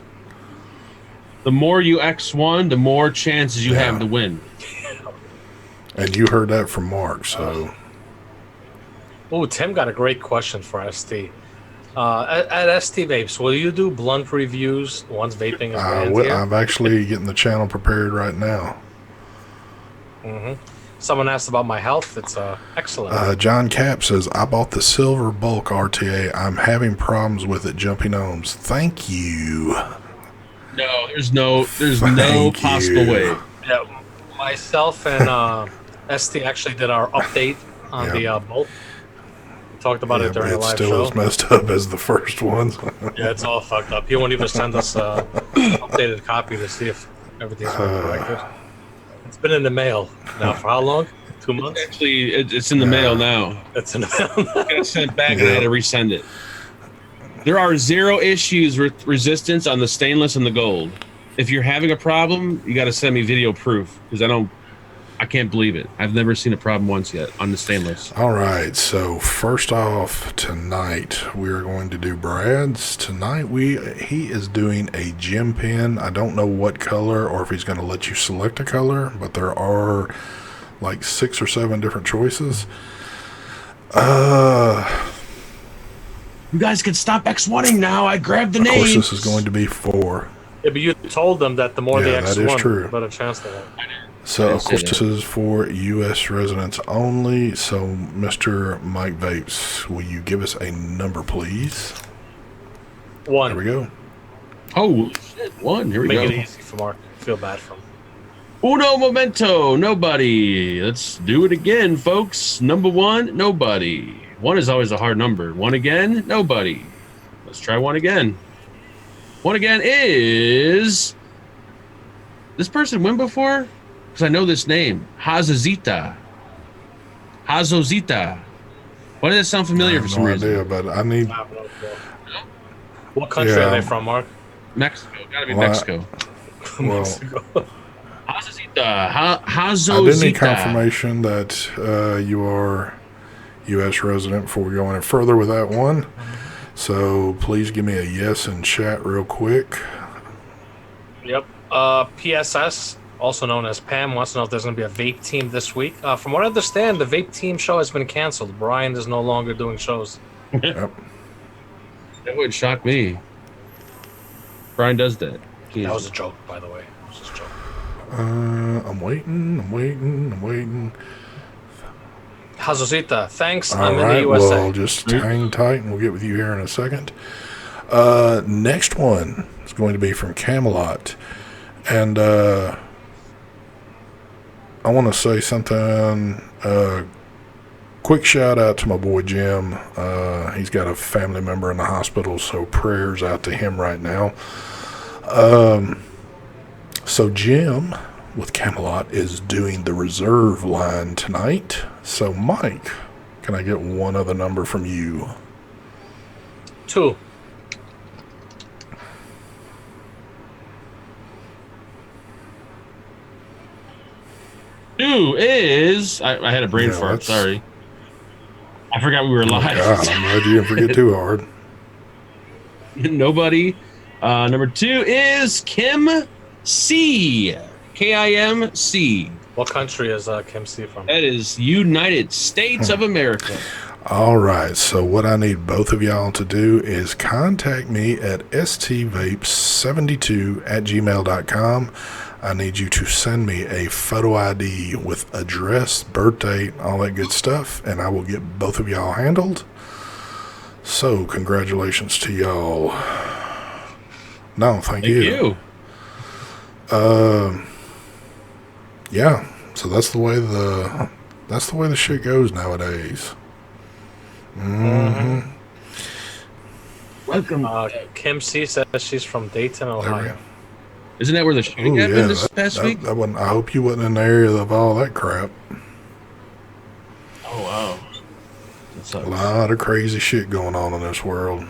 The more you X1, the more chances you Yeah. have to win. And you heard that from Mark, so... Oh, Tim got a great question for ST. At ST Vapes, will you do blunt reviews once vaping is banned here? I'm actually getting the channel prepared right now. Someone asked about my health. It's excellent. John Cap says, I bought the silver bulk RTA. I'm having problems with it jumping ohms. Thank you. No, there's no Thank possible you. way. Yeah, myself and ST actually did our update on the bolt. We talked about it during the it's live still show. as messed up as the first ones. Yeah, it's all fucked up. He won't even send us an updated copy to see if everything's been corrected. It's been in the mail now for how long? 2 months? Actually, it's in the mail now. It's in the mail now. I got sent it back and I had to resend it. There are 0 issues with resistance on the stainless and the gold. If you're having a problem, you got to send me video proof because I can't believe it. I've never seen a problem once yet on the stainless. All right, so first off, tonight we are going to do Brad's. Tonight he is doing a gem pen. I don't know what color or if he's going to let you select a color, but there are like 6 or 7 different choices. You guys can stop X1ing now. I grabbed the Of course, name. this is going to be 4. Yeah, but you told them that the more Yeah, they that is X1, true. the better chance they have. So, I of course, see this is for U.S. residents only. So, Mr. Mike Vapes, will you give us a number, please? There we 1. go. Oh, shit. 1. Here we Make go. it easy for Mark. Feel bad for him. Uno momento. Nobody. Let's do it again, folks. Number 1, nobody. 1 is always a hard number. 1 again, nobody. Let's try 1 again. 1 again is... This person win before? Because I know this name. Hazozita. Why does that sound I familiar have for some no reason? idea, but I need... I have no clue. What country Yeah. are they from, Mark? Mexico. Gotta be Well, Mexico. Well, Mexico. Hazozita. I did need Hazozita. confirmation that you are U.S. resident before we go any further with that one. So please give me a yes in chat real quick. Yep. PSS, also known as Pam, wants to know if there's going to be a vape team this week. From what I understand, the vape team show has been canceled. Brian is no longer doing shows. Yep. That wouldn't shock me. Brian does that. Jeez. That was a joke, by the way. It was just a joke. I'm waiting. Hazozita, thanks. All I'm in the right, USA. well, just hang tight and we'll get with you here in a second. Next one is going to be from Camelot. And I want to say something. Quick shout out to my boy Jim. He's got a family member in the hospital, so prayers out to him right now. So Jim with Camelot is doing the reserve line tonight. So, Mike, can I get one other number from you? 2. Two is I had a brain Yeah, fart. that's- Sorry, I forgot we were Oh, live. God, I'm glad you didn't forget too hard. Nobody. Number 2 is Kim C. KIMC. What country is Kim C from? That is United States of America. All right, so what I need both of y'all to do is contact me at stvapes72@gmail.com. I need you to send me a photo ID with address, birth date, all that good stuff, and I will get both of y'all handled. So, congratulations to y'all. No, thank you. Yeah, so that's the way the shit goes nowadays. Mm-hmm. Welcome. Kim C says she's from Dayton, Ohio. Isn't that where the shooting happened this past week? That wasn't, I hope you wasn't in the area of all that crap. Oh, wow. That sucks. A lot of crazy shit going on in this world.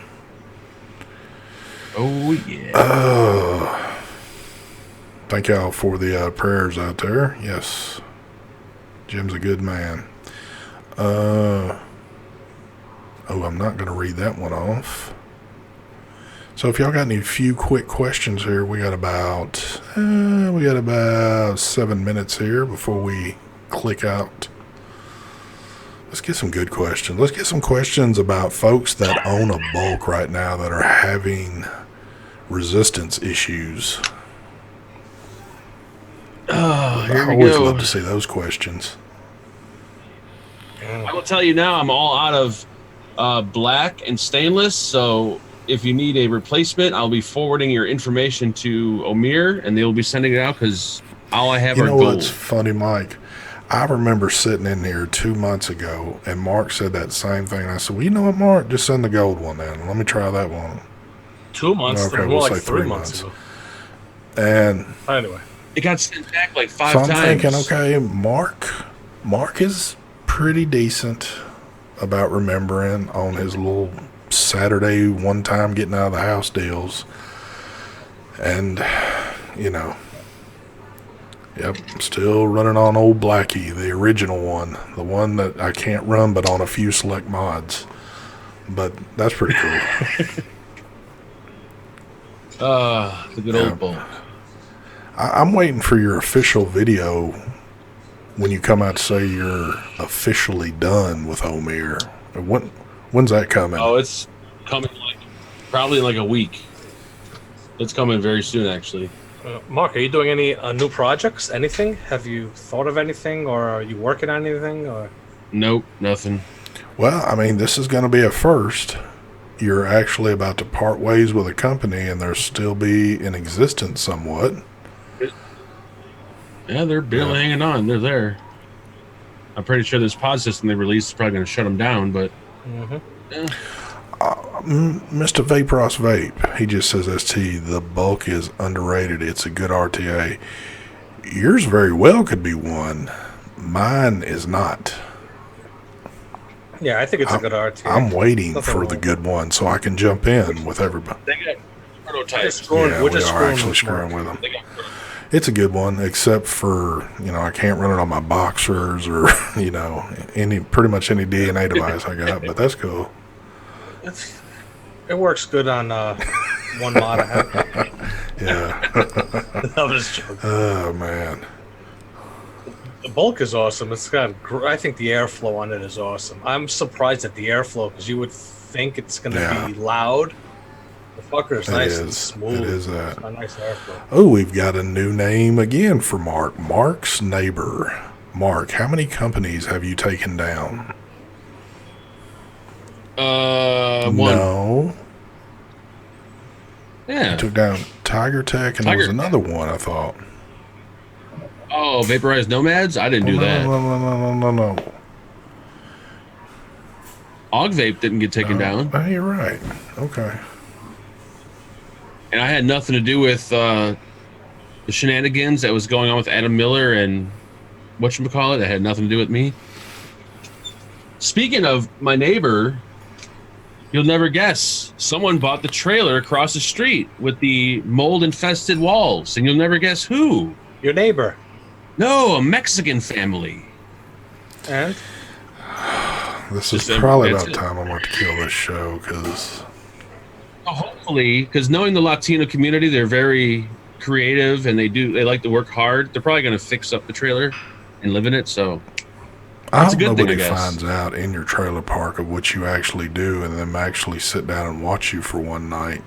Oh, yeah. Thank y'all for the prayers out there. Yes. Jim's a good man. I'm not going to read that one off. So if y'all got any few quick questions here, we got about 7 minutes here before we click out. Let's get some good questions. Let's get some questions about folks that own a bulk right now that are having resistance issues. Oh, here I we always go. love to see those questions. I will tell you now, I'm all out of black and stainless, so if you need a replacement, I'll be forwarding your information to Omir, and they'll be sending it out because all I have You are know gold. what's funny, Mike? I remember sitting in here 2 months ago, and Mark said that same thing. I said, well, you know what, Mark? Just send the gold one then. Let me try that one. 2 months? Okay, More we'll like say 3 3 months months. ago. And Anyway. It got sent back like 5 so I'm times. thinking, okay, Mark is pretty decent about remembering on his little Saturday one time getting out of the house deals. And, you know, yep, still running on old Blackie, the original one. The one that I can't run but on a few select mods. But that's pretty cool. The good old bulk. I'm waiting for your official video when you come out to say you're officially done with Omir. When's that coming? Oh, it's coming probably in like a week. It's coming very soon, actually. Mark, are you doing any new projects? Anything? Have you thought of anything, or are you working on anything? Or Nope, nothing. Well, I mean, this is going to be a first. You're actually about to part ways with a company, and they'll still be in existence somewhat. Yeah, they're barely hanging on. They're there. I'm pretty sure this pod system they released is probably going to shut them down, but Mr. Vaporos Vape, he just says, ST, the bulk is underrated. It's a good RTA. Yours very well could be one. Mine is not. yeah, I think it's a good RT. I'm waiting Nothing for wrong the with good one so I can jump in with everybody. they got prototypes. Yeah, We're we just are screwing actually with screwing Mark. with them. They got It's a good one, except for, I can't run it on my boxers or, pretty much any DNA device I got, but that's cool. It works good on one mod I have. Yeah. I'm just joking. Oh, man. The bulk is awesome. It's got, I think the airflow on it is awesome. I'm surprised at the airflow because you would think it's going to be loud. The fucker is nice and smooth. It is It's got nice airflow. Oh, we've got a new name again for Mark. Mark's neighbor. Mark, how many companies have you taken down? one. No. Yeah. You took down Tiger Tech, and there was another one, I thought. Oh, Vaporized Nomads? I didn't do that. No. Og Vape didn't get taken down. Oh, you're right. Okay. And I had nothing to do with the shenanigans that was going on with Adam Miller and whatchamacallit that had nothing to do with me. Speaking of my neighbor, you'll never guess. Someone bought the trailer across the street with the mold-infested walls, and you'll never guess who. Your neighbor. No, a Mexican family. And? This is probably about time I'm going to kill this show, because... Hopefully, because knowing the Latino community, they're very creative, and they like to work hard. They're probably going to fix up the trailer and live in it, so... I hope nobody finds out in your trailer park of what you actually do and them actually sit down and watch you for one night.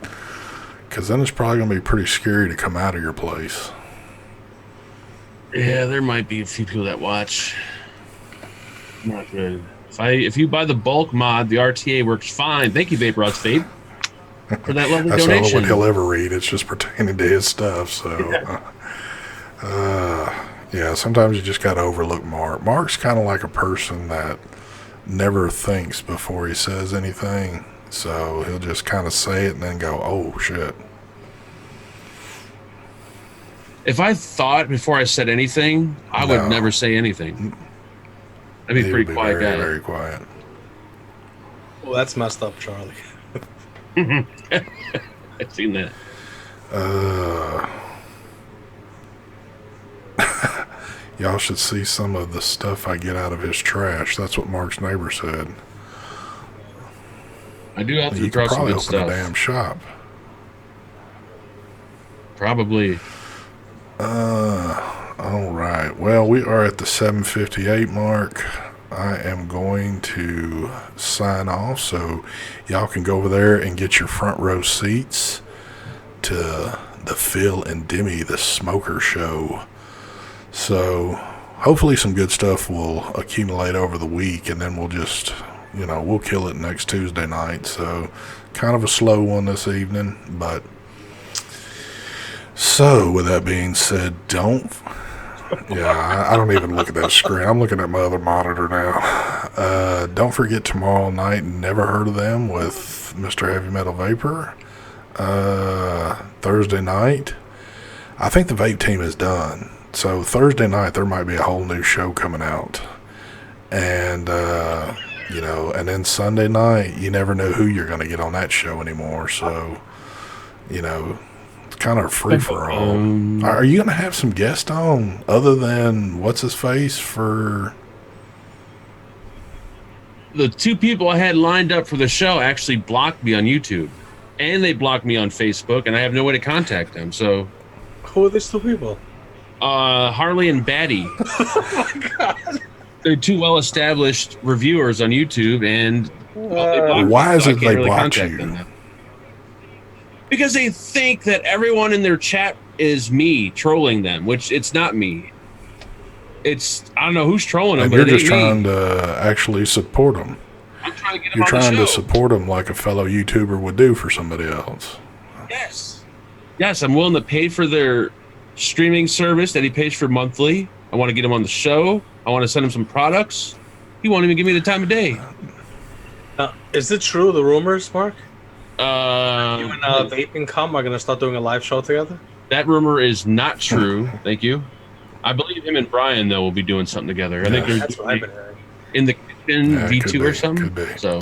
Because then it's probably going to be pretty scary to come out of your place. Yeah, there might be a few people that watch. Not good. If you buy the bulk mod, the RTA works fine. Thank you, Vape Rods Vape, for that lovely That's donation. That's the only one he'll ever read. It's just pertaining to his stuff, so... Yeah, sometimes you just got to overlook Mark. Mark's kind of like a person that never thinks before he says anything. So he'll just kind of say it and then go, oh, shit. If I thought before I said anything, I would never say anything. I'd be a pretty quiet guy. Very quiet. Well, that's messed up, Charlie. I've seen that. Y'all should see some of the stuff I get out of his trash. That's what Mark's neighbor said. I do have to you throw could some probably good open stuff. a damn shop. Probably. All right. Well, we are at the 7:58 mark. I am going to sign off so y'all can go over there and get your front row seats to the Phil and Demi, the Smoker Show. So hopefully some good stuff will accumulate over the week, and then we'll just, we'll kill it next Tuesday night. So kind of a slow one this evening, but so with that being said, I don't even look at that screen. I'm looking at my other monitor now. Don't forget tomorrow night, Never Heard of Them with Mr. Heavy Metal Vapor. Thursday night, I think the vape team is done. So Thursday night, there might be a whole new show coming out. And, and then Sunday night, you never know who you're going to get on that show anymore. So, it's kind of free for all. Are you going to have some guests on other than what's-his-face for... The two people I had lined up for the show actually blocked me on YouTube. And they blocked me on Facebook, and I have no way to contact them. So, who are these two people? Harley and Batty. Oh my god! They're two well-established reviewers on YouTube, and why is it they blocked you? Because they think that everyone in their chat is me trolling them, which it's not me. It's I don't know who's trolling them, and but you're just trying to actually support them. I'm trying to get them You're on trying the to show. support them like a fellow YouTuber would do for somebody else. Yes, I'm willing to pay for their streaming service that he pays for monthly. I want to get him on the show. I want to send him some products. He won't even give me the time of day. Is it true, the rumors, Mark? You and Vaping Come are going to start doing a live show together? That rumor is not true. Thank you. I believe him and Brian, though, will be doing something together. I think That's what I've been hearing. In the kitchen V2 or something. Could be. So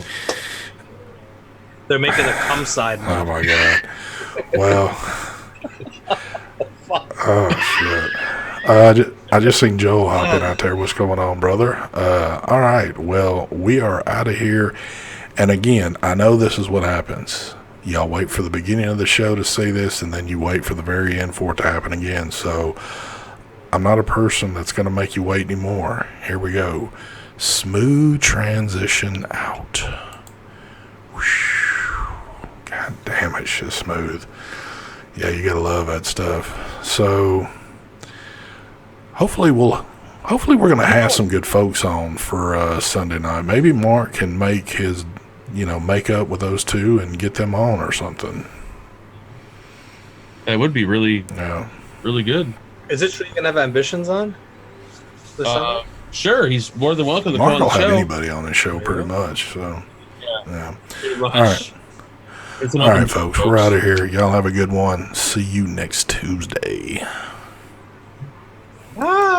they're making a cum side. Oh my god. Well. Oh shit. I just seen Joel hopping out there. What's going on, brother? All right. Well, we are out of here. And again, I know this is what happens. Y'all wait for the beginning of the show to see this, and then you wait for the very end for it to happen again. So I'm not a person that's going to make you wait anymore. Here we go. Smooth transition out. God damn, it's just smooth. Yeah, you gotta love that stuff. So hopefully we're gonna have some good folks on for Sunday night. Maybe Mark can make his make up with those two and get them on or something. that would be really really good. Is it true you can have ambitions on? Sure, he's more than welcome to Mark come on will the have show. anybody on his show pretty much. So yeah. Pretty much. All right. It's an All open right, folks. We're out of here. Y'all have a good one. See you next Tuesday. Ah,